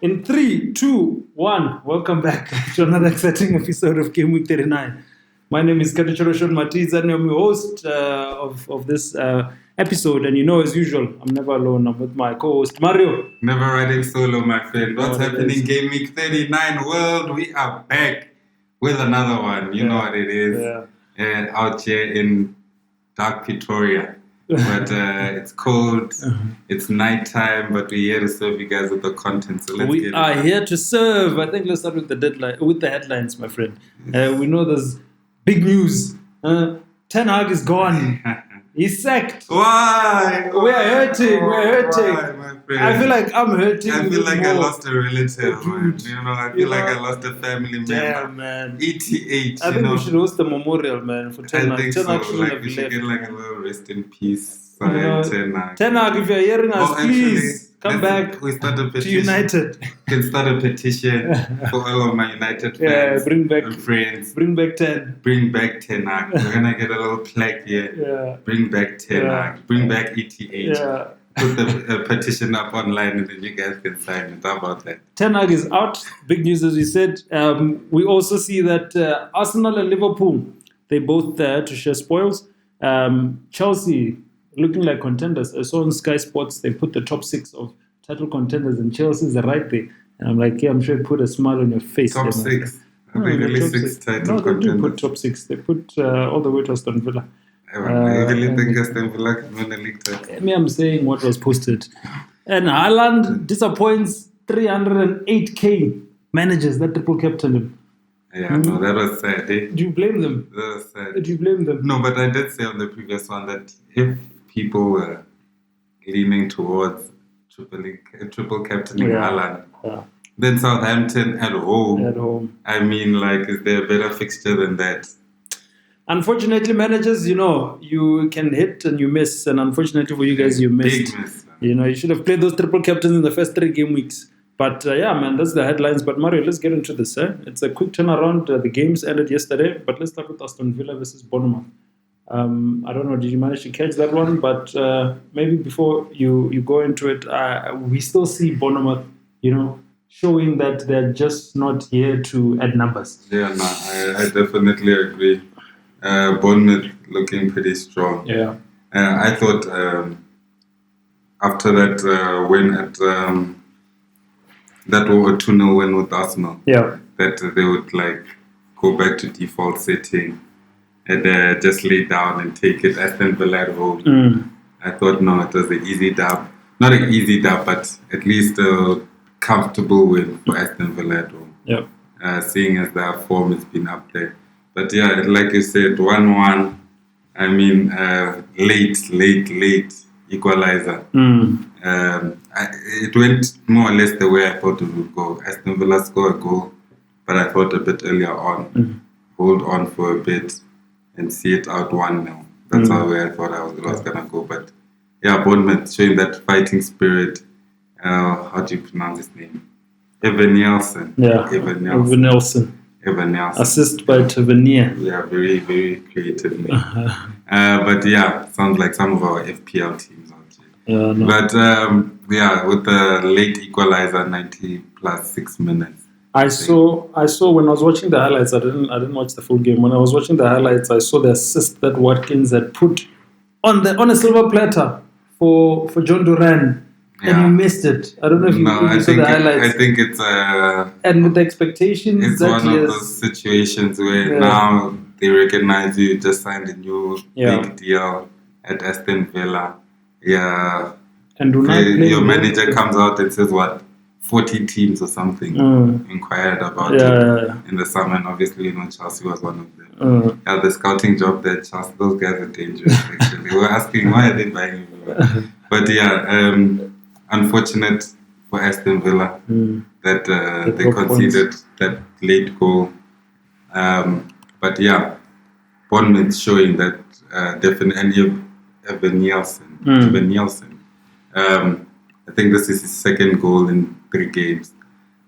In 3, 2, 1, welcome back to another exciting episode of Game Week 39. My name is Katichoro Shon Matiz, and I'm your host of this episode. And as usual, I'm never alone. I'm with my co-host Mario. Never riding solo, my friend. What's happening, Game Week 39 world? We are back with another one. You know what it is. Out here in dark Pretoria. But it's cold, it's nighttime, but we're here to serve you guys with the content. So we are here to serve. I think let's start with the headlines, my friend. We know there's big news. Ten Hag is gone. He's sacked. Why? We're hurting. Why, my friend? I feel like I'm hurting. I feel like more. I lost a relative, man. I feel like I lost a family member. Damn, man. ETH. I think we should host a memorial, man, for Ten Hag. I think so. Like we should get like a little rest in peace. Ten Hag, if you're hearing us, please come back to United. We can start a petition for all of my United fans. Bring back friends. Bring back 10. Bring back Ten Hag. We're gonna get a little plaque here. Yeah. Bring back Ten Hag. Bring back ETH. Yeah. Put the petition up online and then you guys can sign it. How about that? Ten Hag is out. Big news, as we said. We also see that Arsenal and Liverpool, they both there to share spoils. Chelsea looking like contenders. I saw on Sky Sports they put the top 6 of title contenders, and Chelsea's right there. And I'm like, yeah, I'm sure it put a smile on your face. Top 6. I think only 6 title contenders. No, they didn't put top 6. They put all the way to Aston Villa. I really think Aston Villa can win the league title. I'm saying what was posted. And Haaland disappoints 308k managers that triple captain him. Yeah, no, that was sad. Eh? Do you blame them? That was sad. Do you blame them? No, but I did say on the previous one that if people were leaning towards triple captaining Haaland, then Southampton at home. I mean, like, is there a better fixture than that? Unfortunately, managers, you can hit and you miss, and unfortunately for you guys, you missed. Big miss. You should have played those triple captains in the first 3 game weeks. But man, that's the headlines. But Mario, let's get into this. It's a quick turnaround. The games ended yesterday, but let's start with Aston Villa versus Bournemouth. I don't know, did you manage to catch that one? But maybe before you go into it, we still see Bournemouth, showing that they're just not here to add numbers. Yeah, no, I definitely agree. Bournemouth looking pretty strong. Yeah. I thought after that win at that 2-0 win with Arsenal, that they would go back to default setting and just lay down and take it. Aston Villa at home. I thought, no, it was an easy dub. Not an easy dub, but at least a comfortable win for Aston Villa at home. Yep. Seeing as their form has been up there. But yeah, like you said, 1-1. I mean, late equalizer. It went more or less the way I thought it would go. Aston Villa scored a goal, but I thought a bit earlier on. Hold on for a bit and see it out 1-0. That's how I thought it was going to go. But yeah, Bournemouth showing that fighting spirit. How do you pronounce his name? Evan Nielsen. Yeah, Evan Nielsen. Assist by Tavernier. Yeah, very, very creatively. But yeah, sounds like some of our FPL teams out here. Yeah, no. But with the late equalizer, 90 plus 6 minutes. I saw when I was watching the highlights. I didn't watch the full game. When I was watching the highlights, I saw the assist that Watkins had put on a silver platter for John Duran. And you missed it. I don't know if you saw the highlights. I think it's and with the expectations. It's one of those situations where now they recognize you just signed a new big deal at Aston Villa. Yeah. And your manager comes out and says 40 teams or something inquired about it in the summer, and obviously Chelsea was one of them. The scouting job there, Chelsea, those guys are dangerous actually. We're asking why are they buying him? But unfortunate for Aston Villa that they conceded that late goal. But yeah, Bournemouth showing that definitely Evan Nielsen. I think this is his second goal in 3 games.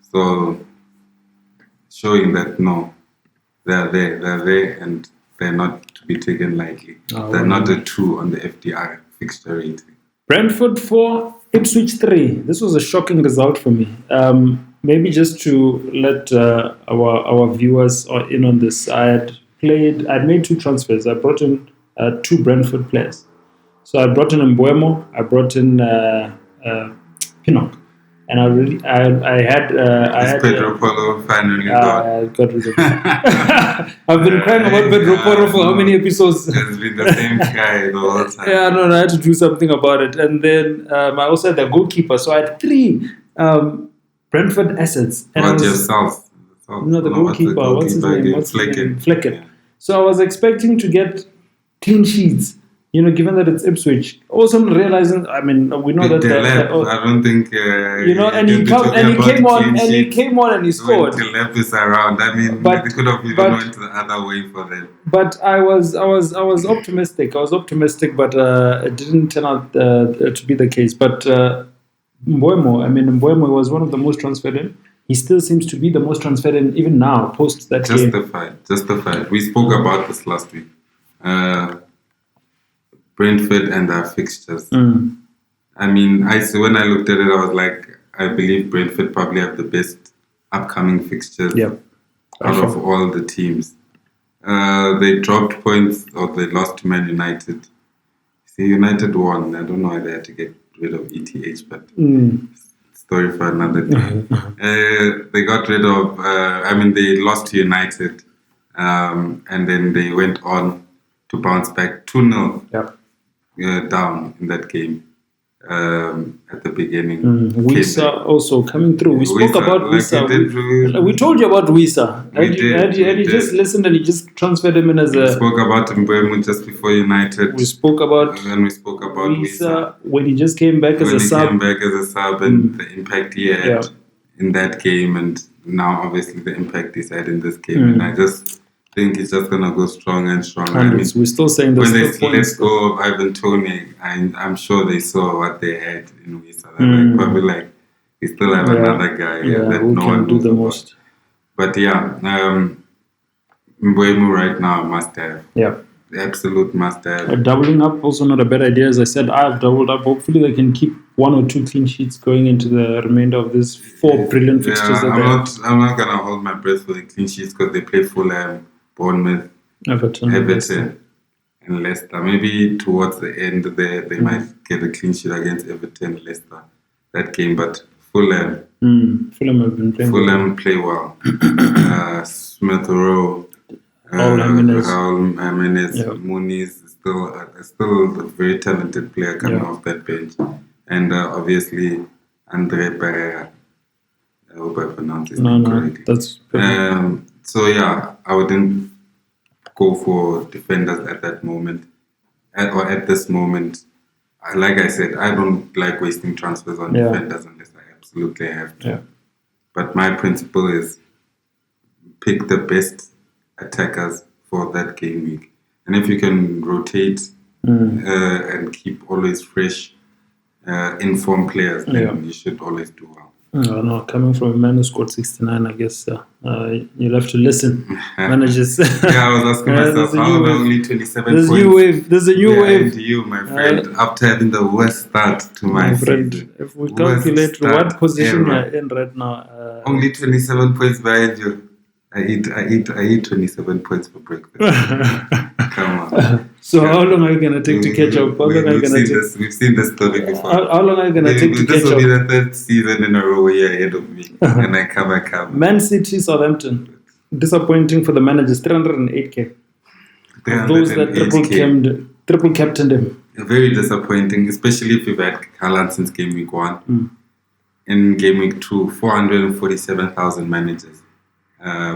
So showing that they're there and they're not to be taken lightly. They're not a 2 on the FDR fixture rating. Brentford 4, Ipswich 3. This was a shocking result for me. Maybe just to let our viewers in on this, I'd made 2 transfers. I brought in 2 Brentford players. So I brought in Mbuemo, I brought in Pinnock. And I had Pedro Polo finally got rid of him. I've been crying about Pedro Polo for how many episodes? It's been the same guy the whole time. Yeah, no, I had to do something about it. And then I also had the goalkeeper. So I had 3 Brentford assets. And What yourself? No, the goalkeeper. What's his name? Flecken. Yeah. So I was expecting to get clean sheets. Given that it's Ipswich, also realizing, we know that. I don't think. And he came on and he scored. When Delep is around, they could have even went the other way for them. But I was optimistic. But it didn't turn out to be the case. But Mbuemo was one of the most transferred in. He still seems to be the most transferred in even now, post that game. Justified. We spoke about this last week. Brentford and their fixtures. When I looked at it, I was like, I believe Brentford probably have the best upcoming fixtures out of all the teams. They dropped points, or they lost to Man United. See, United won. I don't know why they had to get rid of ETH, but story for another time. They got rid of, they lost to United, and then they went on to bounce back 2-0 down in that game at the beginning. Wisa also coming through. We spoke about Wisa. We told you about Wisa. Had you just listened and you just transferred him in as a... We spoke about Mbuemo just before United. We spoke about Wisa when he just came back as a sub. When he came back as a sub and the impact he had in that game, and now obviously the impact he's had in this game. And I just think it's just gonna go stronger and stronger. We're still saying when they let go of Ivan Toney, I'm sure they saw what they had in Wisa. Probably we still have another guy that no one do the most. But Mbuemo right now must have. Yeah. The absolute must have. Doubling up also not a bad idea. As I said, I have doubled up. Hopefully they can keep 1 or 2 clean sheets going into the remainder of this 4 brilliant fixtures. I'm not gonna hold my breath for the clean sheets because they play Fulham, Bournemouth, Everton, and Leicester. Maybe towards the end they might get a clean sheet against Everton, Leicester, that game. But Fulham have been playing. Fulham play well. Smith Rowe, Raul Jimenez, Muniz is still a very talented player coming off that bench, and obviously Andre Pereira. I hope I pronounced his name correctly. That's perfect. I wouldn't go for defenders at that moment, or at this moment. Like I said, I don't like wasting transfers on defenders unless I absolutely have to. Yeah. But my principle is pick the best attackers for that game week. And if you can rotate and keep always fresh, informed players, then you should always do well. No, coming from a man who scored 69, I guess you'll have to listen. Managers. I was asking myself, how am I only 27 There's points? There's a new wave. You, my friend, after having the worst start to my friend, season. If we calculate what position you're in right now. Only 27 points behind you. I eat 27 points for breakfast. Come on. So how long are you going to take to catch up? We've seen this story before. How long are you going to take to catch up? This will be the 3rd season in a row where you're ahead of me. And I come. Man City, Southampton. Disappointing for the managers. 308k. Those that triple captained him. Very disappointing, especially if you've had Haaland since game week 1. In game week 2, 447,000 managers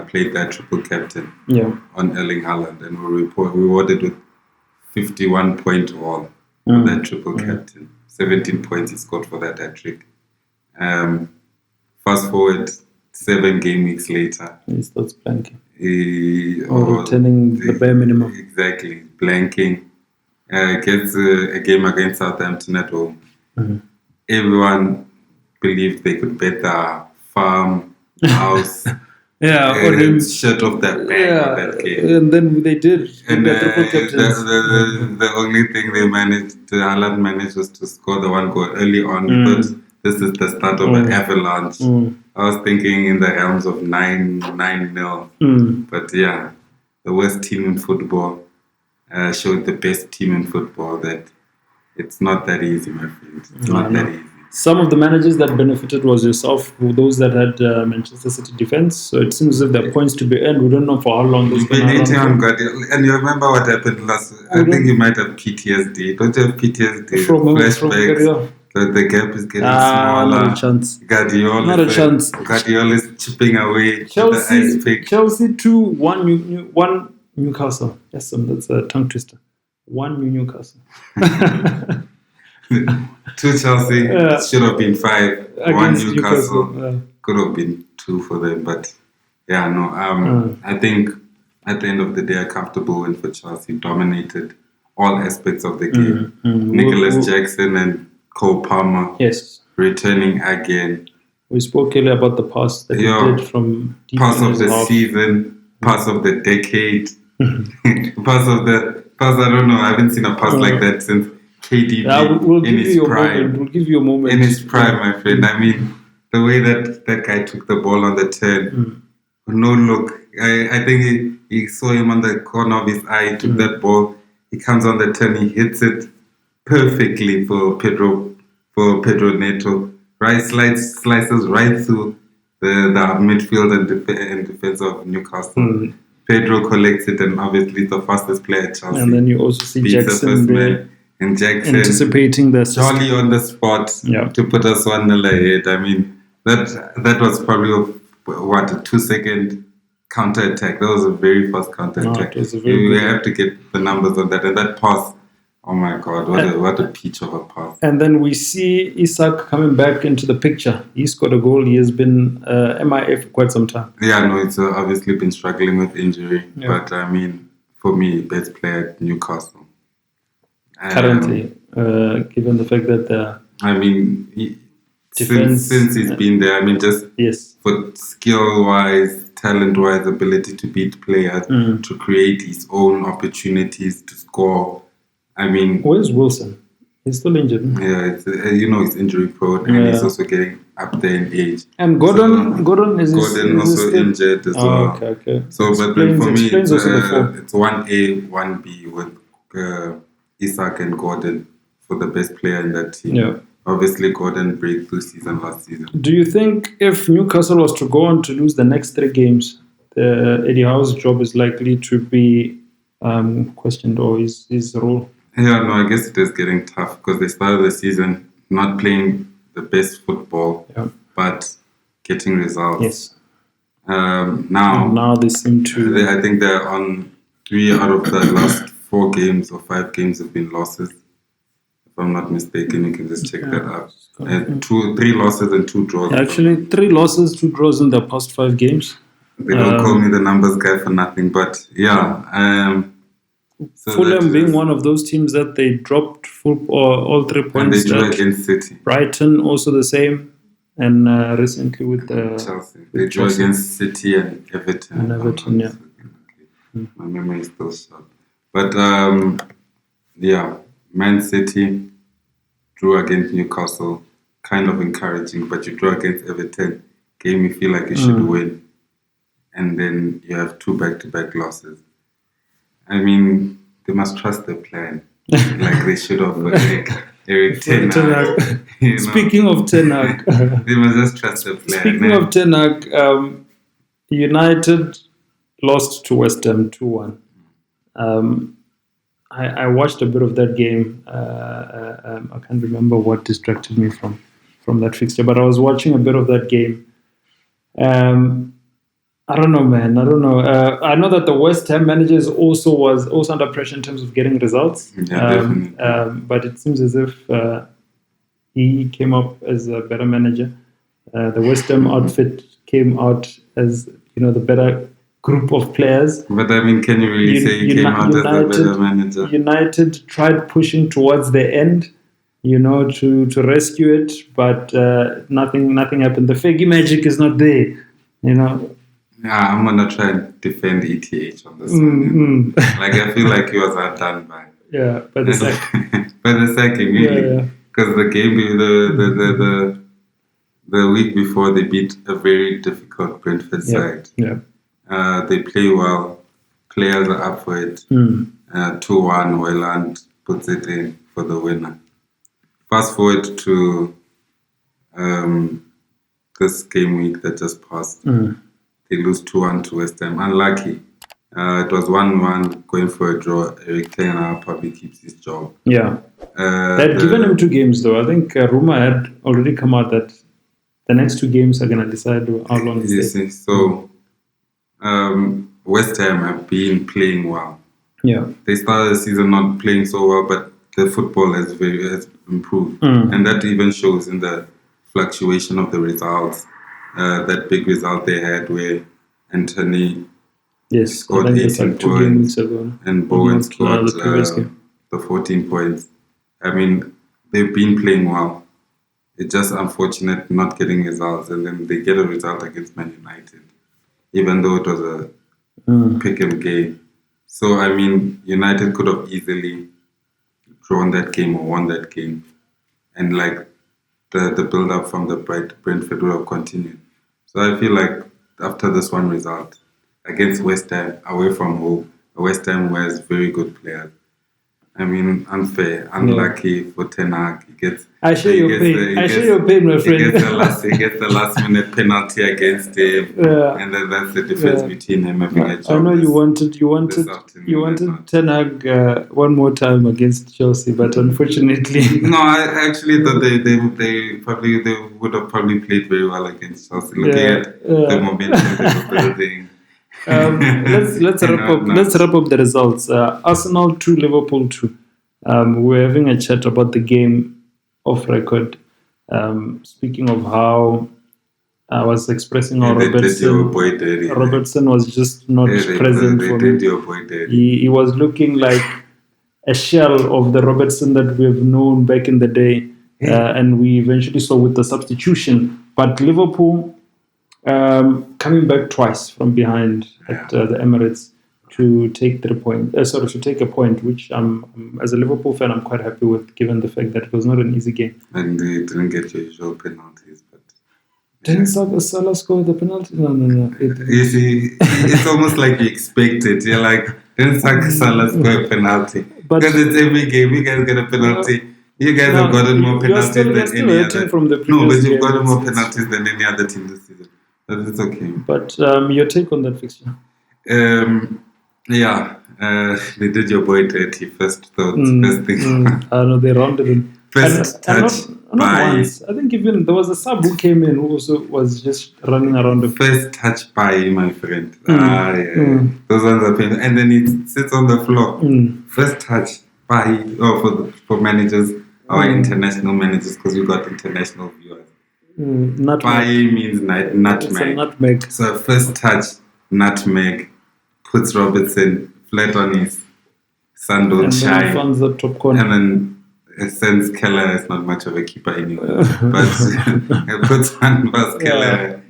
played that triple captain on Erling Haaland, and were rewarded with 51 point all for that triple captain. 17 points he scored for that hat-trick. Fast forward 7 game weeks later, he starts blanking. Returning the bare minimum. Exactly, blanking. Gets a game against Southampton at home. Everyone believed they could bet their farm, house, on him. Shirt off that bag of that game. And then they did. And triple captains. the only thing Haaland managed was to score the one goal early on. We thought this is the start of an avalanche. I was thinking in the realms of 9-0. But yeah, the worst team in football showed the best team in football that it's not that easy, my friend. It's not that easy. Some of the managers that benefited was yourself, those that had Manchester City defense. So it seems as if there are points to be earned. We don't know for how long this been on Guardiola. And you remember what happened last? I think you might have PTSD. Don't you have PTSD? Flashbacks. The gap is getting smaller. Not a chance. Guardiola is chipping away the ice pick. Chelsea 2-1 Newcastle. Yes, that's a tongue twister. 1 Newcastle. 2 Chelsea should have been 5. 1 Newcastle could have been 2 for them, but I think at the end of the day, a comfortable win for Chelsea. Dominated all aspects of the game. Nicholas Jackson and Cole Palmer returning again. We spoke earlier about the pass that he did from deep pass of the season, pass of the decade, pass. I don't know. I haven't seen a pass like that since KDB in his prime. We'll give you a moment. In his prime, my friend. I mean, the way that guy took the ball on the turn, no look. I think he saw him on the corner of his eye. He took that ball. He comes on the turn. He hits it perfectly for Pedro Neto. Right, slices right through the midfield and defense of Newcastle. Pedro collects it, and obviously the fastest player at Chelsea. And then you also see Jackson there. And Jackson anticipating the jolly on the spot to put us 1-0 ahead. I mean, that was probably a 2-second counter attack. That was a very fast counter attack. You have to get the numbers on that. And that pass, oh my God, what a peach of a pass. And then we see Isak coming back into the picture. He scored a goal. He has been MIA for quite some time. Yeah, no, it's obviously been struggling with injury. But I mean, for me, best player at Newcastle. Currently, given the fact that since he's been there, I mean, just for skill-wise, talent-wise, ability to beat players, to create his own opportunities to score. I mean, where's Wilson? He's still injured. Yeah, he's injury-prone, and he's also getting up there in age. And Gordon is also injured as well. Okay. So, but then for me, it's 1A, 1B with Isak and Gordon for the best player in that team. Yeah. Obviously, Gordon breakthrough season last season. Do you think if Newcastle was to go on to lose the next 3 games, Eddie Howe's job is likely to be questioned, or his role? Yeah, no, I guess it is getting tough because they started the season not playing the best football, but getting results. Yes. Now they seem to. I think they're on 3 out of the last 4 games or 5 games have been losses. If I'm not mistaken, you can just check that out. 3 losses and 2 draws. Actually, 3 losses, 2 draws in the past 5 games. They don't call me the numbers guy for nothing, but so Fulham being one of those teams that they dropped all 3 points. And they drew against City. Brighton also the same. And recently with Chelsea. They drew against City and Everton. Okay. My memory is still short. But Man City drew against Newcastle, kind of encouraging, but you draw against Everton, game you feel like you should win, and then you have 2 back-to-back losses. I mean, they must trust their plan, like they should have. Eric Ten Hag. Speaking of Ten Hag, they must just trust their plan. Speaking of Ten Hag, United lost to West Ham 2-1. I watched a bit of that game. I can't remember what distracted me from that fixture, but I was watching a bit of that game. I don't know, man. I don't know. I know that the West Ham manager was also under pressure in terms of getting results. Yeah, definitely. But it seems as if he came up as a better manager. The West Ham outfit came out as the better group of players. But I mean, can you really say he came out as a better manager? United tried pushing towards the end, to rescue it, but nothing happened. The Fergie magic is not there, Yeah, I'm gonna try and defend ETH on this one. Like I feel like he was outdone by the sack. by the sacking, really, because the game, the week before they beat a very difficult Brentford side. They play well. Players are up for it. 2-1, Wayland puts it in for the winner. Fast forward to this game week that just passed. They lose 2-1 to West Ham. Unlucky. It was 1-1 going for a draw. Eric Ten Hag probably keeps his job. Yeah. They had given him 2 games though. I think rumor had already come out that the next 2 games are going to decide how long he stays. So West Ham have been playing well. Yeah. They started the season not playing so well, but the football has improved. And that even shows in the fluctuation of the results. That big result they had where Anthony scored 18 points and Bowen scored the 14 points. I mean, they've been playing well. It's just unfortunate not getting results, and then they get a result against Man United, even though it was a pick-em game. So, I mean, United could have easily drawn that game or won that game, and like the build-up from the Brentford would have continued. So I feel like after this one result against West Ham, away from home, West Ham has very good players. I mean, unfair, unlucky for Ten Hag. I share your pain. I share your pain, my friend. He gets the last minute penalty against him, and then that's the difference between him having a job. I know you wanted Ten Hag one more time against Chelsea, but unfortunately, no. I actually thought they would have probably played very well against Chelsea. Looking at the momentum they were building. Let's wrap up the results. Arsenal 2, Liverpool 2. We're having a chat about the game off record. Speaking of how I was expressing how Robertson was just not present for me. He was looking like a shell of the Robertson that we've known back in the day, and we eventually saw with the substitution. But Liverpool coming back twice from behind at the Emirates to take 3 points, to take a point, which as a Liverpool fan, I'm quite happy with, given the fact that it was not an easy game. And they didn't get your usual penalties, but didn't Salah score the penalty? No. You see, it's almost like you expect it. You're like, didn't Salah score a penalty? Because it's every game, you guys get a penalty. You guys have gotten more penalties than any other. But you've gotten more penalties than any other team this season. But it's okay. But your take on that fixture? They did your boy dirty. First thing. I know they rounded him. First touch by. Once. I think even there was a sub who came in who also was just running around the first touch by, my friend. Those ones are painful. And then it sits on the floor. First touch by. For managers, our international managers, because we got international viewers. By means nutmeg. It's a nutmeg. So first touch, nutmeg, puts Robertson flat on his sun don't shine. The top corner. And then sends Keller is not much of a keeper anymore. But it puts one past Keller.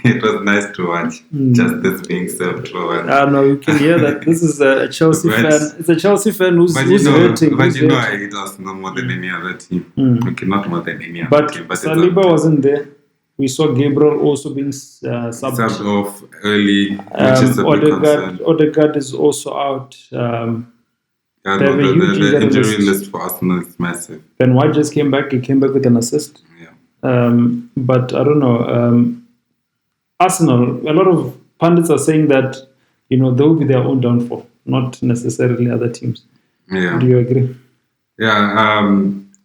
It was nice to watch. Just being served for. No, you can hear that. This is a Chelsea fan. It's a Chelsea fan who's hurting. But you know, I hate Arsenal more than any other team. Okay, not more than any other team. But Saliba wasn't there. We saw Gabriel also being subbed off early, which is a big concern. Odegaard is also out. The injury list for Arsenal is massive. Ben White just came back. He came back with an assist. But I don't know. Arsenal, a lot of pundits are saying that they'll be their own downfall, not necessarily other teams. Yeah. Do you agree? Yeah,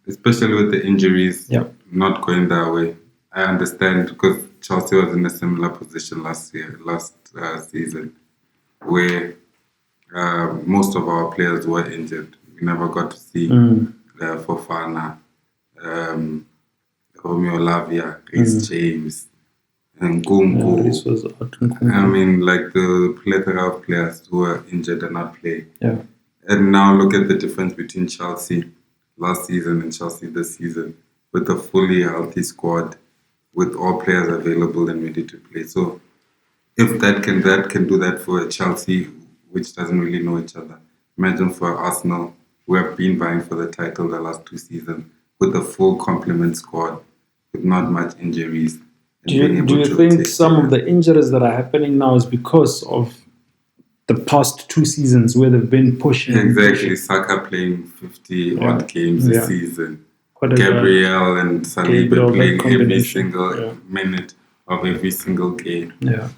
especially with the injuries not going their way. I understand because Chelsea was in a similar position last season, where most of our players were injured. We never got to see Fofana, Romeo Lavia, Reece James, and Nkunku. I mean, like the plethora of players who were injured and not playing. Yeah. And now look at the difference between Chelsea last season and Chelsea this season, with a fully healthy squad, with all players available and ready to play. So if that can do that for Chelsea, which doesn't really know each other. Imagine for Arsenal, who have been vying for the title the last 2 seasons with a full complement squad, with not much injuries. Do you think some of the injuries that are happening now is because of the past 2 seasons where they've been pushing? Exactly, Saka playing 50 odd games a season. Gabriel and Saliba playing every single minute of every single game. Yeah.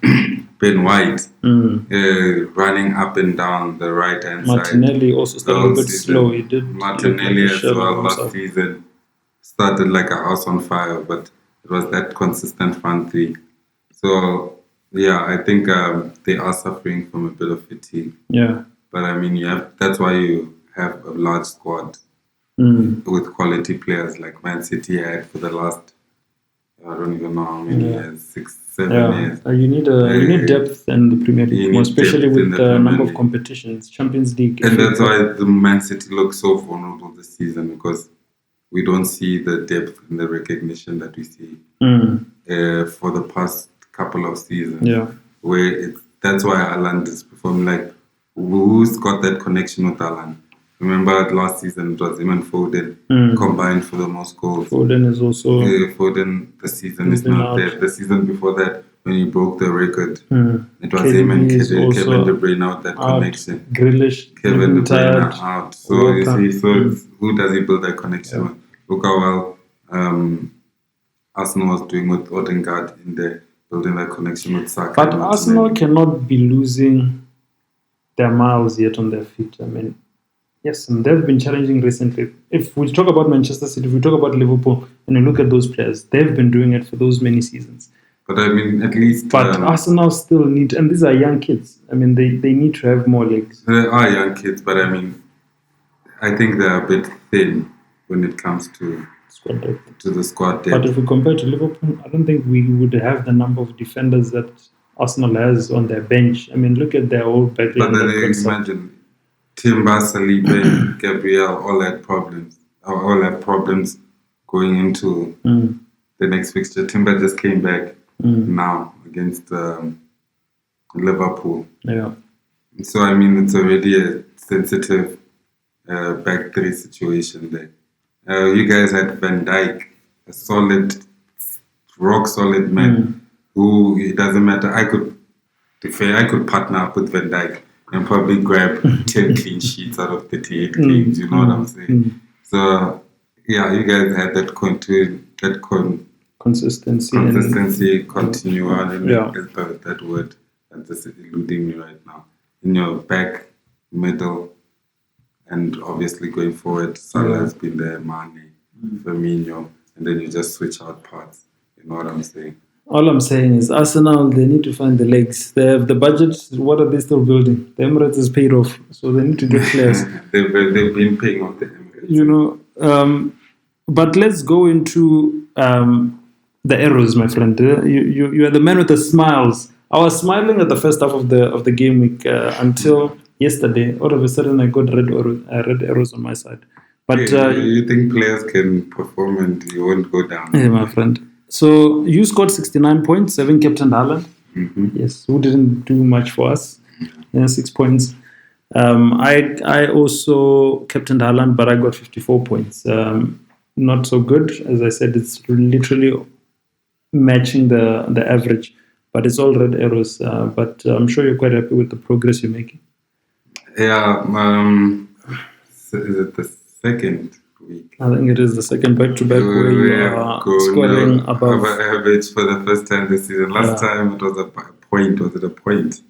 Ben White running up and down the right hand side. Martinelli also started a bit slow. He did Martinelli as well last season started like a house on fire, but it was that consistent front three. So yeah, I think they are suffering from a bit of fatigue. Yeah. But I mean, that's why you have a large squad with quality players like Man City had for the last, I don't even know how many years, 6, 7 years. You need depth in the Premier League, especially with the number of competitions, Champions League. And that's why the Man City looks so vulnerable this season, because we don't see the depth and the recognition that we see for the past couple of seasons. Yeah. That's why Haaland is performing. Like, who's got that connection with Haaland? Remember last season it was him and Foden combined for the most goals. Foden is also Foden. The season is not there. The season before that, when he broke the record, it was KDB him and Kevin De Bruyne out that connection. Grealish, Kevin De Bruyne out. So you see, who does he build that connection with? Look how well Arsenal was doing with Odegaard in there, building that connection with Saka. But Arsenal cannot be losing their miles yet on their feet. I mean, yes, and they've been challenging recently. If we talk about Manchester City, if we talk about Liverpool, and you look at those players, they've been doing it for those many seasons. But I mean, at least... But Arsenal still need... And these are young kids. I mean, they need to have more legs. They are young kids, but I mean, I think they're a bit thin when it comes to squad depth. To the squad depth. But if we compare to Liverpool, I don't think we would have the number of defenders that Arsenal has on their bench. I mean, look at their whole back line. But then imagine Timber, Saliba, Gabriel all had problems. All had problems going into the next fixture. Timber just came back now against Liverpool. Yeah. So I mean, it's already a sensitive back three situation there. You guys had Van Dijk, a solid, rock solid man who, it doesn't matter. I could partner up with Van Dijk and probably grab 10 clean sheets out of 38 games, you know what I'm saying? So, yeah, you guys had that consistency, continue on, that word that's just eluding me right now. In your back, middle, and obviously going forward, Salah has been there, Mane, Firmino, and then you just switch out parts. You know what I'm saying? All I'm saying is Arsenal, they need to find the legs. They have the budget. What are they still building? The Emirates is paid off, so they need to get players. they've been paying off the Emirates. You know, but let's go into the arrows, my friend. You are the man with the smiles. I was smiling at the first half of the game week until yesterday. All of a sudden, I got red arrows on my side. But you think players can perform and you won't go down? Yeah, my friend. So you scored 69 points, 7 captain Haaland. Yes, who didn't do much for us. 6 points. I also captained Haaland, but I got 54 points. Not so good. As I said, it's literally matching the average, but it's all red arrows. But I'm sure you're quite happy with the progress you're making. Yeah. Is it the second week? I think it is the second back-to-back where you are scoring above average for the first time this season. Last time it was a point. Was it a point?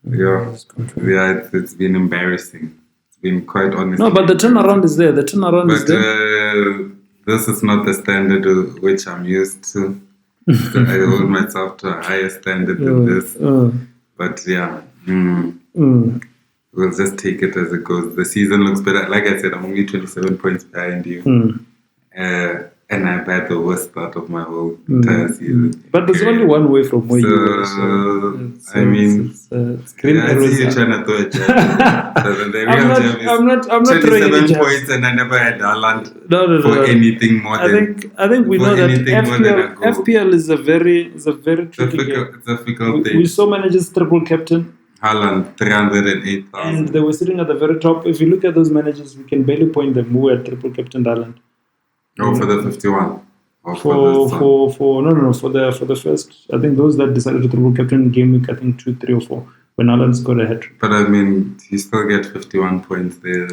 Yeah, it's been embarrassing. It's been quite honest. No, but the turnaround is there. This is not the standard which I'm used to. I hold myself to a higher standard than this. But yeah, we'll just take it as it goes. The season looks better. Like I said, I'm only 27 points behind you. And I've had the worst start of my whole entire season. But there's only one way from where you were. So, I mean, it's green I arrows. see you trying to throw a jab. So the real jab is I'm not throwing any 27 jabs. points, and I never had Haaland No. for anything more than. I think we know that FPL is a very tricky game. It's a difficult thing. We saw managers triple captain. Haaland 308,000. And they were sitting at the very top. If you look at those managers, we can barely point them who had triple captain Haaland. Oh, for the 51. For the first, I think those that decided to triple captain game week, I think 2, 3, or 4 when Haaland scored a hat-trick. But I mean, he still get 51 points there.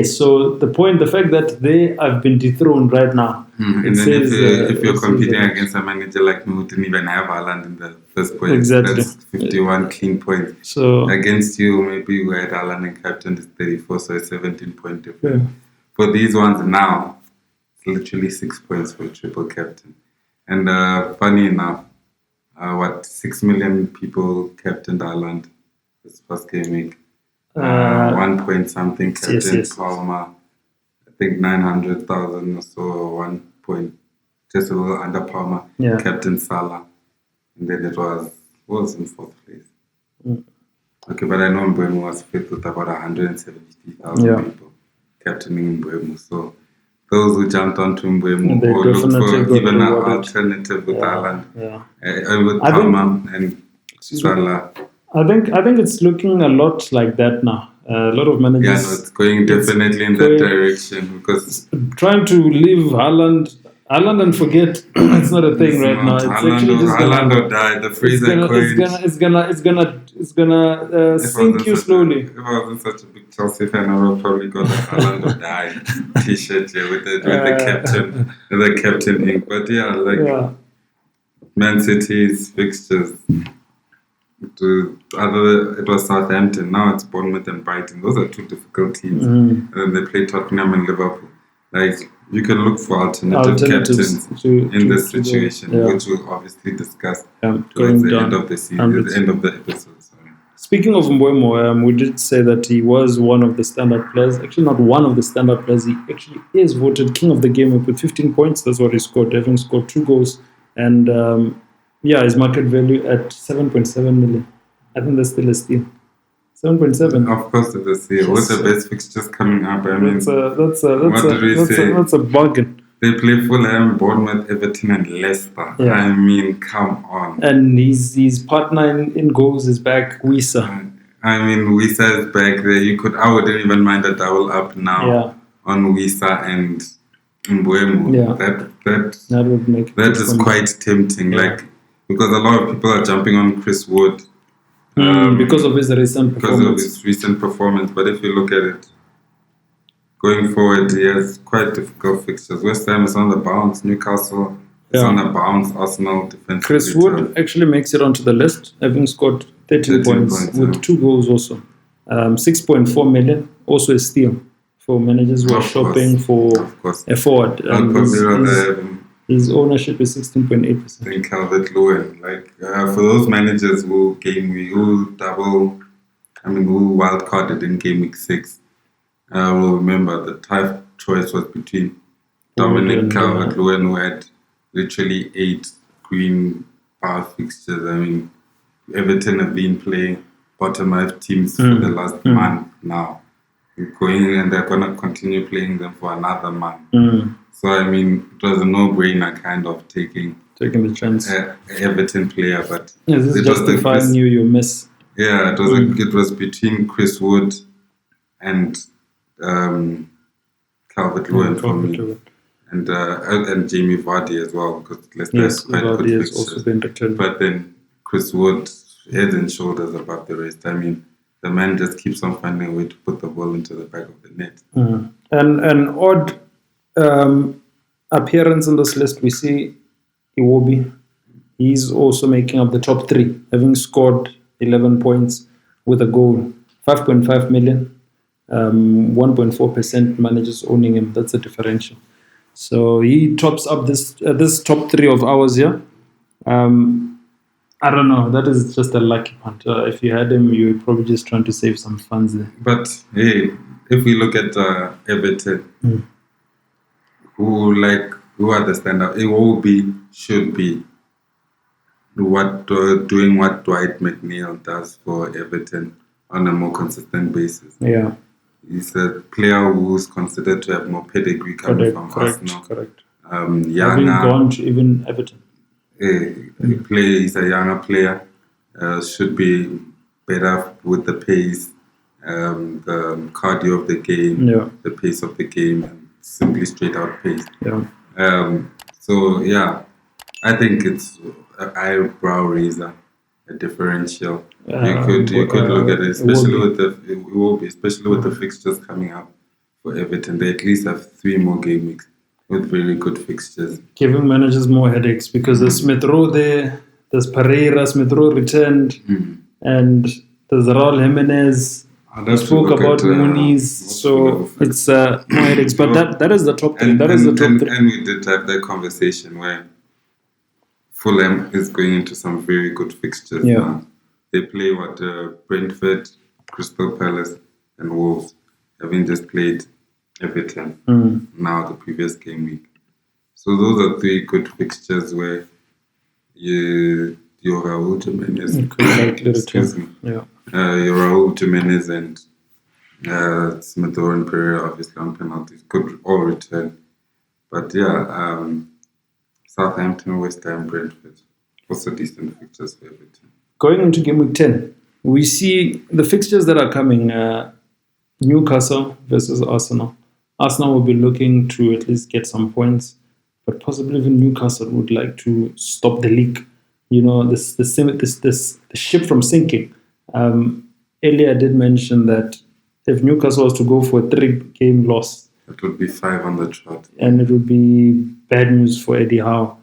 So the fact that they have been dethroned right now. And then if you're competing against a manager like me who didn't even have Haaland in the first place, exactly. That's 51 clean points. So against you, maybe you had Haaland and captain is 34, so it's 17 point difference. Yeah. For these ones now, it's literally 6 points for a triple captain. And funny enough, 6 million people captained Haaland this first game week. 1 point something captain Palmer. I think 900,000 or so, 1 point, just a little under Palmer. Yeah. Captain Salah. And then it was in fourth place. Okay, but I know Mbeumo was fifth with about 170,000 people captaining Mbeumo. So those who jumped onto Mbeumo or looked for even an alternative with Haaland, with Palmer and Salah. I think it's looking a lot like that now. A lot of managers. Yeah, no, it's going definitely in that direction because trying to leave Haaland and forget it's not a thing right now. It's actually just Haaland or die. The phrase it's gonna sink you slowly. If I wasn't such a big Chelsea fan, I would probably got a Haaland or die T-shirt here with the captain ink. But yeah, Man City's fixtures. It was Southampton. Now it's Bournemouth and Brighton. Those are two difficult teams. And then they play Tottenham and Liverpool. Like, you can look for alternative captains in this situation, which we'll obviously discuss towards the end of the season, the end of the episode. Sorry. Speaking of Mbeumo, we did say that he was one of the standout players. Actually, not one of the standout players. He actually is voted king of the game with 15 points. That's what he scored, having scored 2 goals. And his market value at 7.7 million. I think that's still a steal. 7.7. Of course, it is. With the best fixtures coming up, I mean, that's a bargain. They play Fulham, Bournemouth, Everton, and Leicester. Yeah. I mean, come on. And his partner in goals is back, Wisa. I mean, Wisa is back there. I wouldn't even mind a double up now on Wisa and Mbeumo. Yeah. That would make that is quite tempting. Yeah. Like, because a lot of people are jumping on Chris Wood. Because of his recent performance. But if you look at it, going forward, he has quite difficult fixtures. West Ham is on the bounce. Newcastle is on the bounce. Arsenal defense. Chris Wood actually makes it onto the list, having scored 13 points with 2 goals also. 6.4 million, also a steal for managers who are shopping for a forward. His ownership is 16.8%. Then Calvert-Lewin, for those managers who wildcarded in game week 6, will remember the tough choice was between Dominic Calvert-Lewin, who had literally 8 green power fixtures. I mean, Everton have been playing bottom 5 teams for the last month now. And they're going to continue playing them for another month. So, I mean, it was a no-brainer kind of taking the chance. Everton player, but this is justifying your miss. Yeah, it was between Chris Wood and Calvert-Lewin for me, and Jamie Vardy as well, because Leicester has quite good fixtures. Also been returned. But then Chris Wood, head and shoulders above the rest. I mean, the man just keeps on finding a way to put the ball into the back of the net. And an odd appearance on this list, we see Iwobi. He's also making up the top 3, having scored 11 points with a goal. 5.5 million, 1.4% managers owning him. That's a differential. So he tops up this top 3 of ours here. I don't know. That is just a lucky punt. If you had him, you were probably just trying to save some funds there. But hey, if we look at Everton, who who are the standout? Should be doing what Dwight McNeil does for Everton on a more consistent basis. Yeah. He's a player who's considered to have more pedigree coming from Arsenal. Correct. Having gone to even Everton. He's a younger player. Should be better with the pace, the cardio of the game, the pace of the game, and simply straight out pace. Yeah. So yeah, I think it's an eyebrow raiser, a differential. You could look at it, especially with the fixtures coming up for Everton. They at least have 3 more game weeks with very good fixtures. Giving managers more headaches because there's Smith Rowe there, there's Pereira, Smith Rowe returned, and there's Raul Jimenez. We spoke about Muniz, so it's more headaches. But that is the top 3. That is the top 3. And we did have that conversation where Fulham is going into some very good fixtures now. They play Brentford, Crystal Palace, and Wolves, having just played Everton now the previous game week. So those are 3 good fixtures where your Raul Jimenez, your Raul Jimenez and Smith Rowe and Pereira, obviously on penalties, could all return. But Southampton, West Ham, Brentford, also decent fixtures for Everton. Going into game week 10, we see the fixtures that are coming. Newcastle versus Arsenal. Arsenal will be looking to at least get some points, but possibly even Newcastle would like to stop the leak. You know, the ship from sinking. Earlier, I did mention that if Newcastle was to go for a 3-game loss, it would be 5 on the trot, and it would be bad news for Eddie Howe.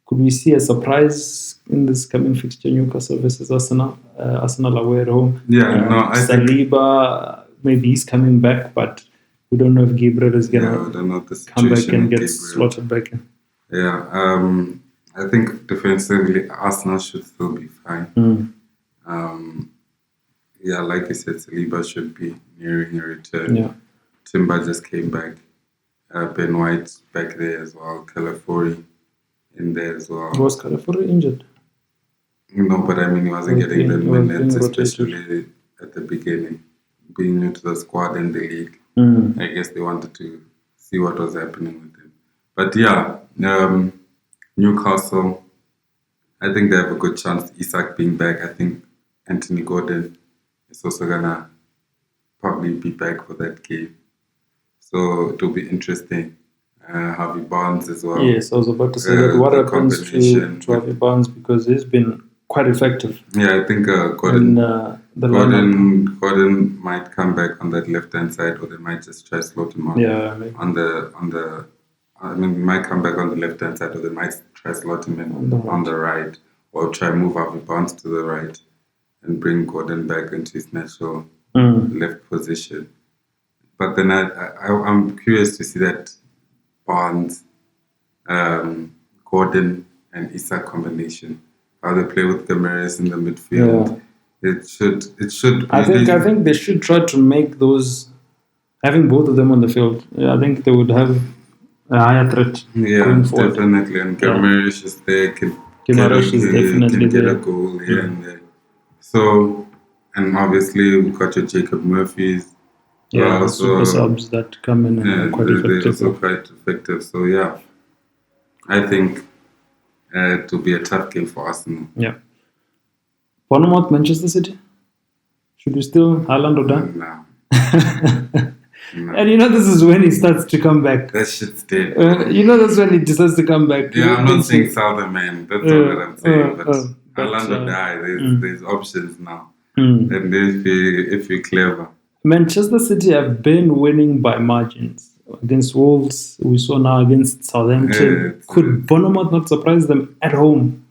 Could we see a surprise in this coming fixture, Newcastle versus Arsenal? Arsenal away at home. Saliba, maybe he's coming back, but we don't know if Gabriel is going to come back and get slotted back in. Yeah, I think defensively, Arsenal should still be fine. Like you said, Saliba should be nearing a return. Yeah. Timber just came back. Ben White's back there as well. Calafiori in there as well. Was Calafiori injured? No, but I mean, he wasn't getting the minutes, especially at the beginning. Being new to the squad and the league, I guess they wanted to see what was happening with him. But Newcastle, I think they have a good chance. Isak being back, I think Anthony Gordon is also gonna probably be back for that game. So it will be interesting. Harvey Barnes as well. Yes, I was about to say that. What happens to Harvey Barnes, because he's been quite effective. Yeah, I think Gordon might come back on that left-hand side, or they might just try slot him out. Yeah, maybe. He might come back on the left-hand side, or they might try slot him in on the right, or try move Harvey Barnes to the right and bring Gordon back into his natural left position. But then I'm curious to see that Barnes, Gordon, and Isak combination. How they play with Gomes in the midfield. Yeah. It should. I think they should try to make those, having both of them on the field. I think they would have a higher threat. Yeah, definitely. And Gomes is there. Can get a goal here and there. So, and obviously we've got your Jacob Murphys. Yeah, super subs that come in and are quite effective. They're also quite effective. So yeah, I think it will be a tough game for Arsenal. Yeah. Bournemouth, Manchester City. Should we still Haaland or done? No. And this is when he starts to come back. That shit's dead. That's when he decides to come back. Yeah, I'm not saying Southern Man. That's not what I'm saying. But Haaland or die. There's options now. And if you're clever. Manchester City have been winning by margins. Against Wolves, we saw now against Southampton. Could Bournemouth not surprise them at home?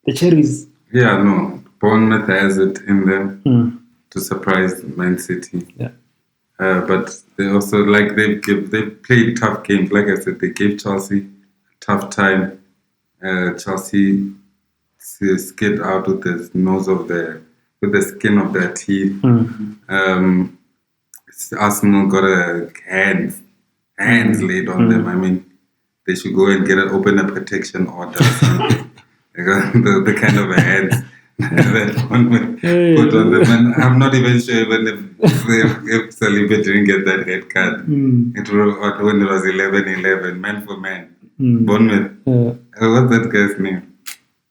The Cherries. Yeah, no. Bournemouth has it in them to surprise Man City. Yeah. But they also, they played tough games. Like I said, they gave Chelsea a tough time. Chelsea skid out with the skin of their teeth. Arsenal got hands laid on them. I mean, they should go and open a protection order or something. the kind of a hands that one put on them. And I'm not even sure even if Saliba didn't get that red card. It was when it was 11-11, man for man. Bournemouth. What's that guy's name?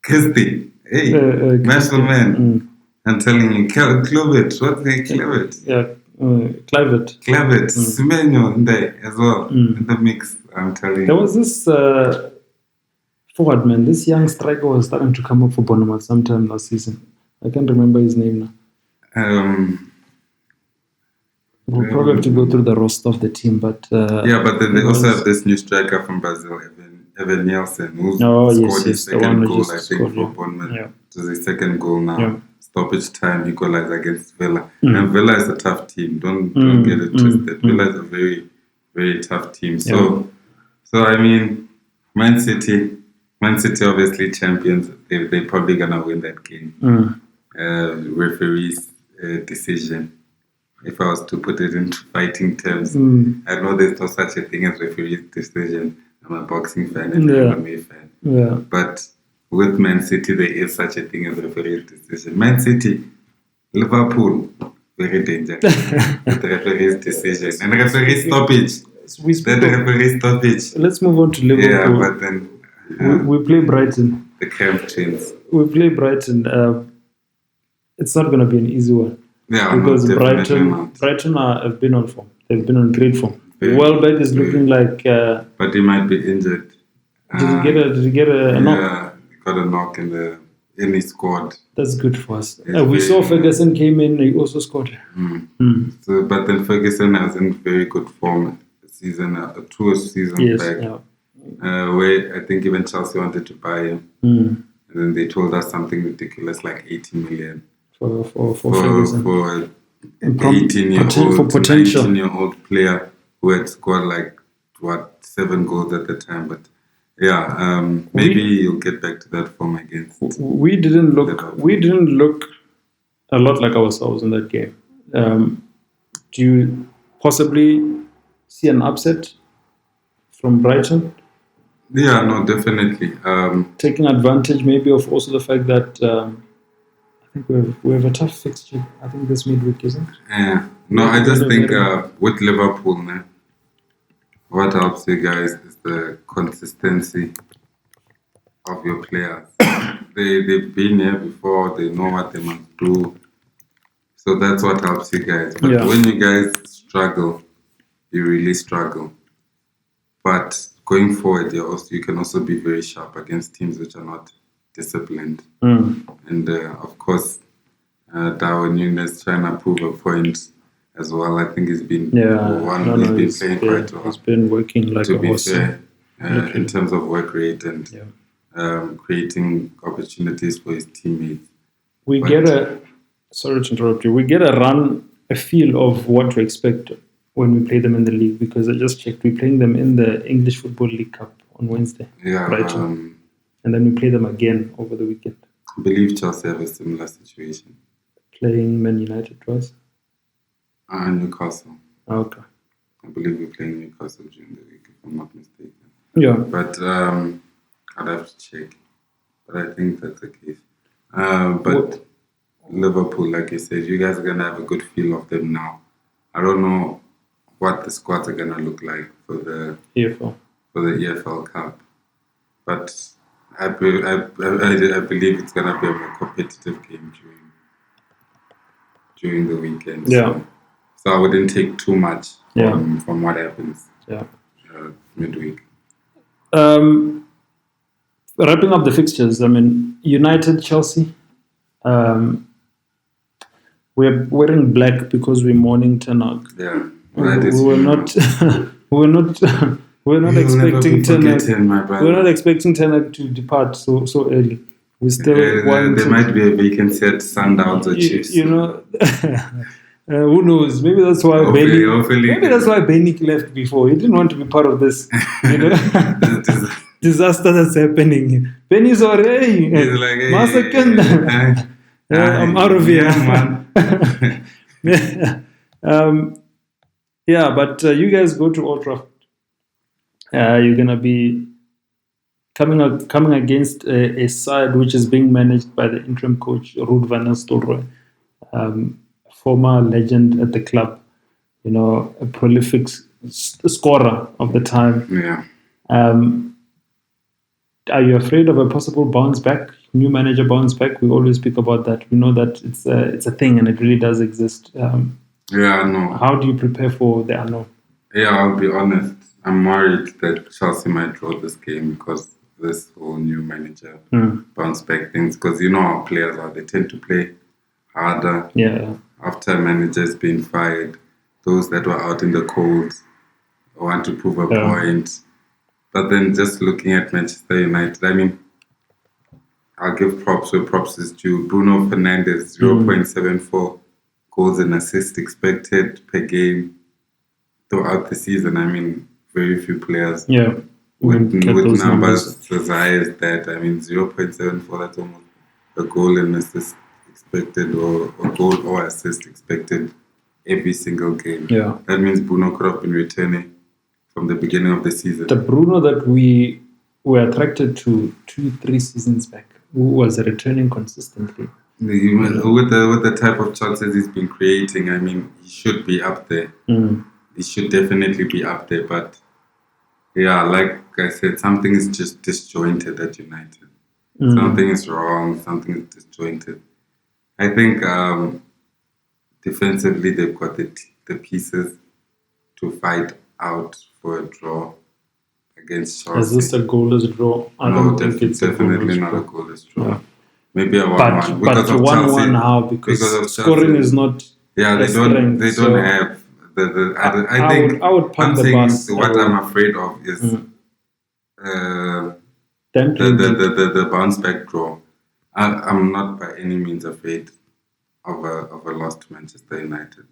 Kirsty. Hey, man for man. I'm telling you, Clovet. What's the Clovet? Yeah, Clovet. Semenyo in there as well, in the mix. I'm telling you. There was this forward man, this young striker was starting to come up for Bournemouth sometime last season. I can't remember his name now. We'll probably have to go through the roster of the team, but but then they also have this new striker from Brazil, Evan Nielsen, who scored his second goal, I think, for Bournemouth. Yeah. It was his second goal now. Yeah. Stoppage time, equalized against Villa. And Villa is a tough team. Don't get it twisted. Villa is a very, very tough team. So I mean, Man City obviously champions. They're probably gonna win that game. Referee's decision. If I was to put it into fighting terms, I know there's no such a thing as referee's decision. I'm a boxing fan and I'm a MMA fan. Yeah. But with Man City, there is such a thing as referee's decision. Man City, Liverpool, very dangerous with the referee's decision. And referee stoppage. Referee stoppage. Let's move on to Liverpool. Yeah, but then we play Brighton. The camp twins. We play Brighton. It's not going to be an easy one. Yeah, because Brighton have been on form. They've been on great form. Welbeck is looking like. But he might be injured. Did he get a knock? Yeah, he got a knock in his squad. That's good for us. We saw Ferguson came in. He also scored. So, but then Ferguson has in very good form. Two seasons back. Yeah. Where I think even Chelsea wanted to buy him, and then they told us something ridiculous like 80 million. For Ferguson. For an 19-year-old player who had scored like 7 goals at the time, but maybe you'll get back to that form against. We didn't look a lot like ourselves in that game. Do you possibly see an upset from Brighton? Yeah, no, definitely. Taking advantage maybe of also the fact that. I think we have a tough fixture. I think this midweek, isn't it? Yeah. No, I just think with Liverpool, what helps you guys is the consistency of your players. They've been here before. They know what they must do. So that's what helps you guys. But when you guys struggle, you really struggle. But going forward, you can also be very sharp against teams which are not disciplined. And of course, Darwin Núñez trying to prove a point as well. I think he's been he's been playing quite well. He's been working like a horse. To be fair, in terms of work rate and creating opportunities for his teammates. Sorry to interrupt you. We get a feel of what to expect when we play them in the league, because I just checked. We're playing them in the English Football League Cup on Wednesday. Yeah. Brighton. And then we play them again over the weekend. I believe Chelsea have a similar situation. Playing Man United twice? Newcastle. Okay. I believe we're playing Newcastle during the week, if I'm not mistaken. Yeah. But I'd have to check. But I think that's the case. But Liverpool, like you said, you guys are going to have a good feel of them now. I don't know what the squads are going to look like for the EFL Cup. But I believe it's going to be a more competitive game during the weekend. Yeah. So I wouldn't take too much from what happens midweek. Wrapping up the fixtures, I mean, United, Chelsea. We're wearing black because we're mourning Ten Hag. Yeah. We're not expecting Ten Hag. We're not expecting Ten Hag to depart so early. We still want. There might be a vacancy at Standout or Chiefs. Who knows? Maybe that's why Benik left before. He didn't want to be part of this. Disaster that's happening. Benny's already. He's like, hey, Master Kenda. I'm out of here, man. But you guys go to Old Trafford. You're gonna be coming against a side which is being managed by the interim coach Ruud van Nistelrooy, former legend at the club, a prolific scorer of the time. Yeah. Are you afraid of a possible bounce back, new manager bounce back? We always speak about that. We know that it's a thing and it really does exist. Yeah, I know. How do you prepare for the unknown? Yeah, I'll be honest. I'm worried that Chelsea might draw this game because this whole new manager bounce back things. Because our players they tend to play harder. Yeah. After a manager's been fired, those that were out in the cold want to prove a point. But then just looking at Manchester United, I mean, I'll give props where props is due. Bruno Fernandes, 0.74 goals and assists expected per game throughout the season. I mean, very few players with numbers as high as that. I mean, 0.74, that's almost a goal and assist expected or a goal or assist expected every single game. Yeah. That means Bruno could have been returning from the beginning of the season. The Bruno that we were attracted to 2-3 seasons back, who was returning consistently. With the type of chances he's been creating, I mean, he should be up there. He should definitely be up there. But yeah, like I said, something is just disjointed at United. Something is wrong. Something is disjointed. I think defensively they've got the pieces to fight out for a draw against Chelsea. Is this a goalless draw? I don't think it's definitely not a goalless draw. Yeah. Maybe a 1-1. But 1-1 how? Because scoring is not. Yeah, they don't have the. I would pump the bus. What I'm afraid of is the bounce back draw. I'm not by any means afraid of a loss to Manchester United.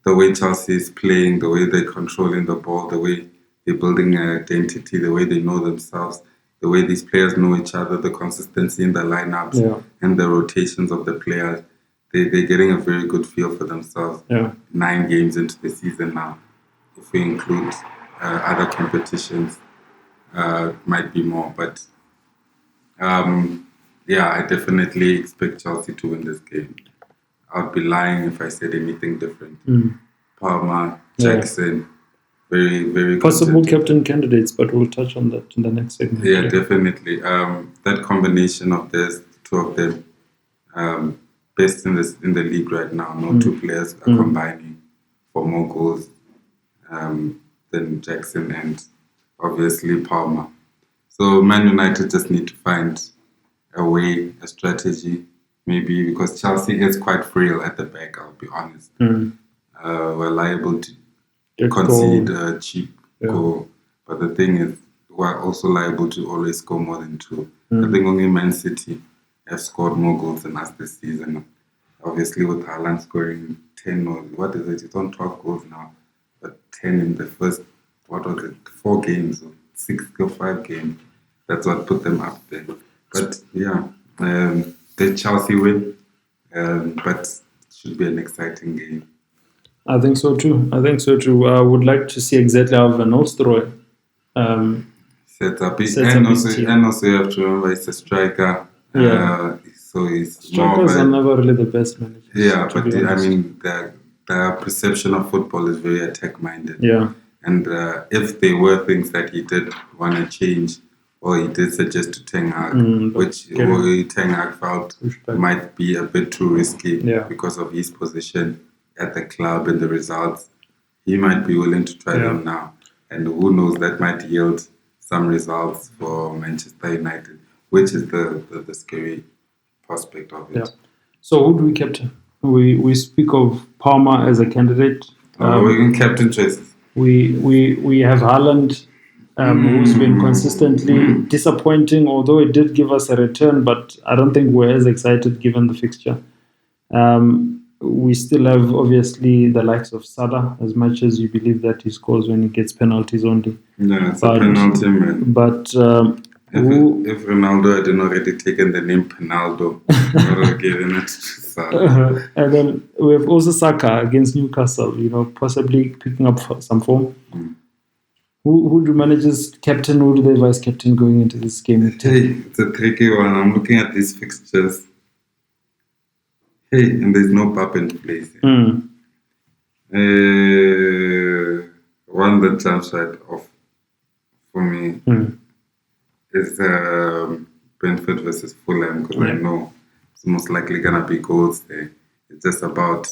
The way Chelsea is playing, the way they're controlling the ball, the way they're building an identity, the way they know themselves, the way these players know each other, the consistency in the lineups and the rotations of the players, they're getting a very good feel for themselves. 9 games into the season now. If we include other competitions, might be more. But I definitely expect Chelsea to win this game. I'd be lying if I said anything different. Palmer, Jackson, very, very possible captain candidates, but we'll touch on that in the next segment. Yeah, definitely. That combination of this, two of them, best in the league right now. No two players are combining for more goals than Jackson and obviously Palmer. So Man United just need to find a way, a strategy. Maybe because Chelsea is quite frail at the back, I'll be honest. We're liable to concede a cheap goal. But the thing is, we're also liable to always score more than 2. I think only Man City have scored more goals than us this season. Obviously, with Haaland scoring 10 or what is it? It's on 12 goals now. But 10 in the first, 4 games or 6 or 5 games. That's what put them up there. But yeah. The Chelsea win, but it should be an exciting game. I think so too. I would like to see exactly how Van Nistelrooy sets up. And also you have to remember it's a striker. So he's strikers are never really the best managers. Yeah, but I mean their perception of football is very attack-minded. Yeah. And if there were things that he did want to change, or he did suggest to Ten Hag, which Ten Hag felt might be a bit too risky because of his position at the club and the results. He might be willing to try them now. And who knows, that might yield some results for Manchester United, which is the scary prospect of it. Yeah. So who do we captain? We speak of Palmer as a candidate. We can captain choices. We have Haaland, who's been consistently disappointing, although it did give us a return, but I don't think we're as excited given the fixture. We still have, obviously, the likes of Salah, as much as you believe that he scores when he gets penalties only. Yeah, it's a penalty, man. But if Ronaldo hadn't already taken the name Penaldo, I would have given it to Salah. And then we have also Saka against Newcastle, possibly picking up some form. Who do managers captain? Who do they vice captain going into this game? Hey, it's a tricky one. I'm looking at these fixtures. Hey, and there's no pub in place. One that jumps right off for me is Brentford versus Fulham, because I know it's most likely gonna be goals there. It's just about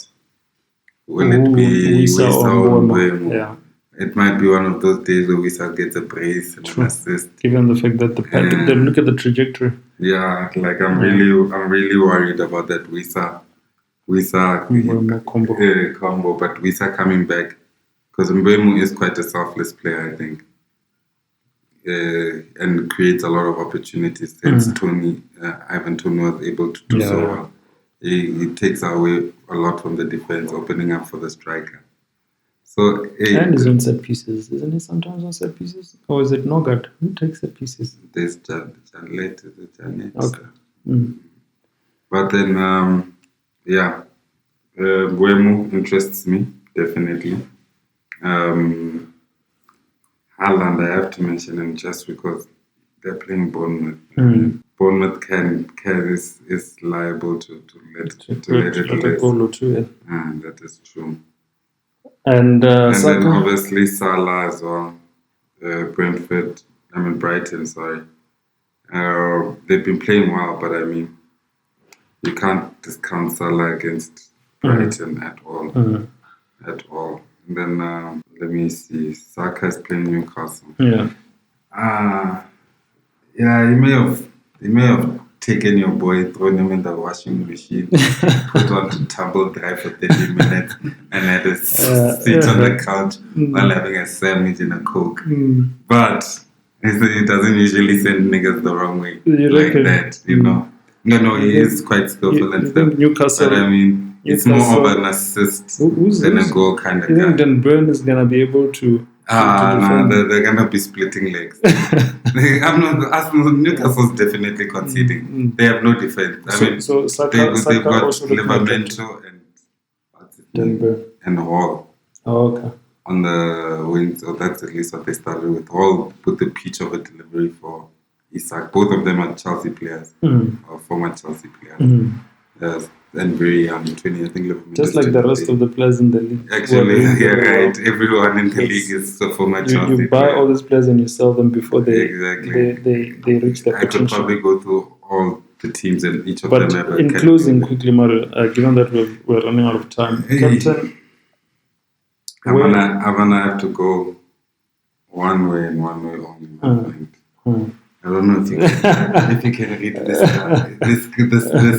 will it be Wisa or Mbeumo? Yeah. It might be one of those days where Wisa gets a brace and an assist. Given the fact that then look at the trajectory. Yeah, like I'm really worried about that Wisa combo, but Wisa coming back, because Mbeumo is quite a selfless player, I think, and creates a lot of opportunities. Since Ivan Toney was able to do so well. He takes away a lot from the defense, opening up for the striker. So and he's on set pieces, isn't he? Sometimes on set pieces, or is it Nogard? Who takes set pieces? There's Janet. Okay. But then, Mbeumo interests me definitely. Haaland, I have to mention him just because they're playing Bournemouth. Bournemouth is liable to let it goal or two. That is true. And then obviously Salah as well. Brighton, sorry. They've been playing well, but I mean, you can't discount Salah against Brighton at all. At all. And then let me see. Saka is playing Newcastle. You may have taken your boy, thrown him in the washing machine, put on to tumble dry for 30 minutes, and had to sit on the couch while having a sandwich and a Coke. But he doesn't usually send niggas the wrong way like that, you know. No, he is quite skillful and stuff. Newcastle, but I mean, it's more of an assist than a goal kind of guy. You think Dan Burn is going to be able to... they're going to be splitting legs. Newcastle's definitely conceding. They have no defense. So Saka they've got also Livramento and Hall. Oh, okay. On the wings, so that's at least what they started with. Hall put the pitch of a delivery for Isak. Both of them are Chelsea players, or former Chelsea players. Yes, and very young, 20, I think. Just like the rest of the players in the league. Actually, you're right. Everyone in the league is a former Chelsea You buy all these players and you sell them before they reach their potential. I could probably go through all the teams and each of them have a in closing, quickly, Mario, given that we're running out of time, Captain... I'm gonna have to go one way and one way only, my friend. I don't know if you can read this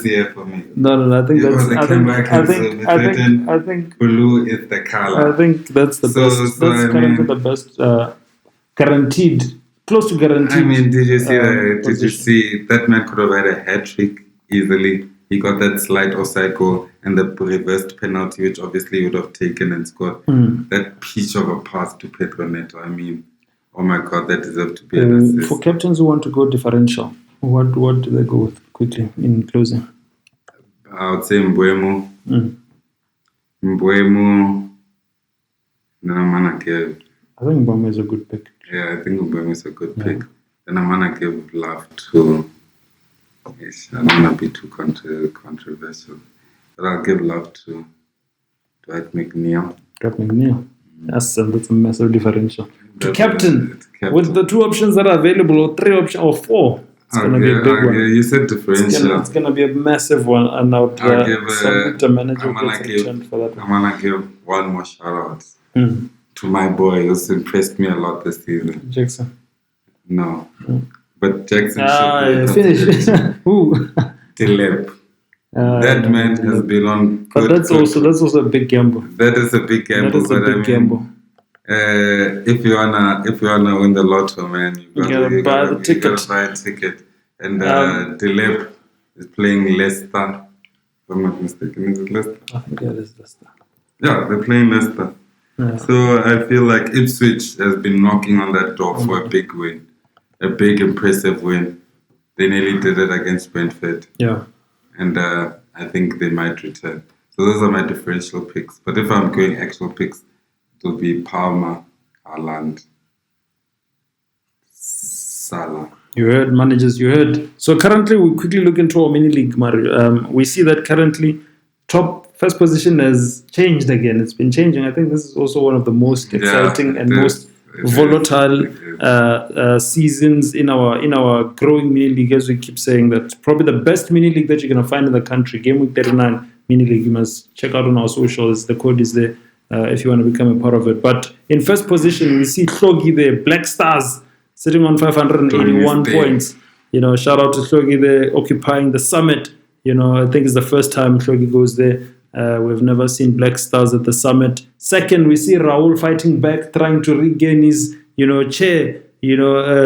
year for me. No. I think I think blue is the color. I think that's the best. That's currently the best guaranteed, close to guaranteed. I mean, did you see that? Did you see that man could have had a hat trick easily? He got that slight offside goal and the reversed penalty, which obviously he would have taken and scored. That pitch of a pass to Pedro Neto. I mean, oh my God, that deserved to be an assist. For captains who want to go differential, what do they go with quickly in closing? I would say Mbeumo. Mbeumo. Then I'm gonna give. I think Mbeumo is a good pick. Yeah, I think Mbeumo is a good pick. Then I'm gonna give love to. Yes, I don't want to be too controversial, but I'll give love to Dwight McNeil. Yes, and that's a massive differential. To captain, with the 2 options that are available, or 3 options, or 4, it's going to be a big one. You said differential. It's going to be a massive one, and I'll give the manager for that one. I'm going to give one more shout out to my boy who's impressed me a lot this season. Jackson. No. But Jackson finish. Who? Delep. That man has been on. But that's also a big gamble. That is a big gamble. That is a big gamble. If you wanna win the lotto, man, you gotta buy the ticket. You gotta buy a ticket. And Delep is playing Leicester. If I'm not mistaken, is it Leicester? I think it is Leicester. Yeah, they're playing Leicester. Yeah. So I feel like Ipswich has been knocking on that door for a big win. A big, impressive win. They nearly did it against Brentford. Yeah. And I think they might return. So those are my differential picks. But if I'm going actual picks, it will be Palmer, Haaland, Salah. You heard managers, you heard. So currently, we quickly look into our mini league, Mario. We see that currently, first position has changed again. It's been changing. I think this is also one of the most exciting and most volatile seasons in our growing mini league. As we keep saying, that probably the best mini league that you're gonna find in the country, Game Week 39 mini league. You must check out on our socials. The code is there if you want to become a part of it. But in first position, we see Hlogi there, Black Stars, sitting on 581 points. Shout out to Hlogi there, occupying the summit. I think it's the first time Hlogi goes there. We've never seen Black Stars at the summit. Second, we see Raul fighting back, trying to regain his, chair.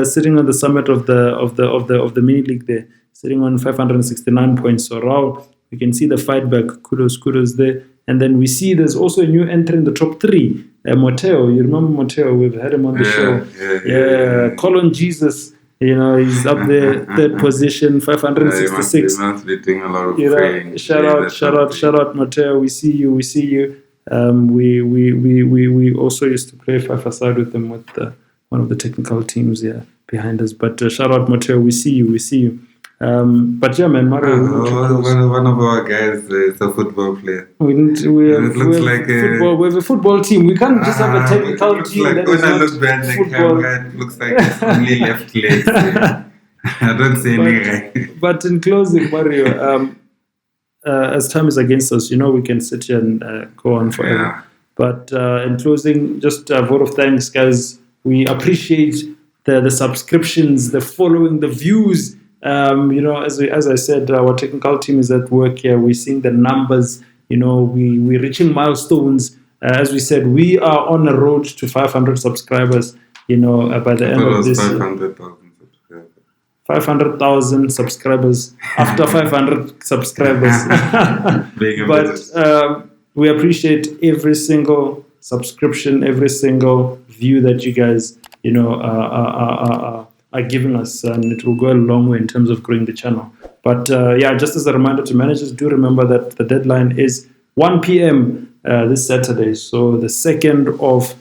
Sitting on the summit of the mini league there, sitting on 569 points. So Raul, you can see the fight back. Kudos there. And then we see there's also a new entry in the top three. Moteo, you remember Moteo? We've had him on the show. Yeah. Colin Jesus, he's up there, third position, 566. He must be doing a lot of praying. Shout out, Moteo. We see you. We also used to play 5-a-side with them with one of the technical teams behind us. But shout out, Moteo. We see you. But yeah, man, Mario. One of our guys is a football player. We have a football team. We can't just have a technical team. When I look behind the camera, it looks like it's only left legs. I don't say anything. But in closing, Mario, as time is against us, we can sit here and go on forever. Yeah. But in closing, just a vote of thanks, guys. We appreciate the subscriptions, the following, the views. As I said, our technical team is at work here. We're seeing the numbers. We're reaching milestones. As we said, we are on a road to 500 subscribers. By the end of this year. 500,000 subscribers after 500 subscribers. But we appreciate every single subscription, every single view that you guys, are giving us, and it will go a long way in terms of growing the channel. But just as a reminder to managers, do remember that the deadline is 1 p.m. This Saturday, so the 2nd of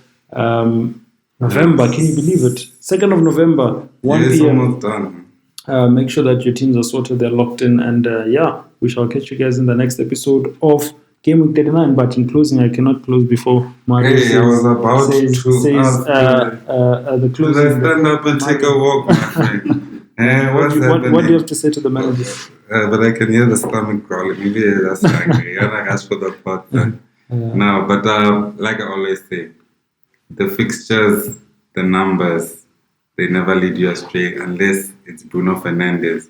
November. Can you believe it? 2nd of November, 1 p.m. Almost done. Make sure that your teams are sorted, they're locked in, and we shall catch you guys in the next episode of Game Week 39. But in closing, I cannot close before Mario I was about to ask the closing. Should I stand up and take a walk, my friend? What do you have to say to the managers? But I can hear the stomach growling. Maybe that's angry. I asked for the pot. No, but like I always say, the fixtures, the numbers, they never lead you astray unless it's Bruno Fernandes.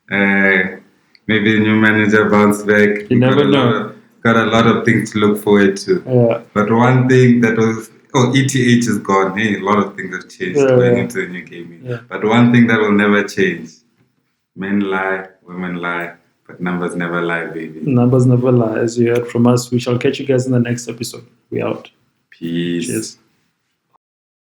Maybe a new manager bounce back. You never know. Got a lot of things to look forward to. But one thing that was... ETH is gone. Hey, a lot of things have changed going into the new gaming. But one thing that will never change. Men lie, women lie, but numbers never lie, baby. Numbers never lie. As you heard from us, we shall catch you guys in the next episode. We out. Peace. Cheers.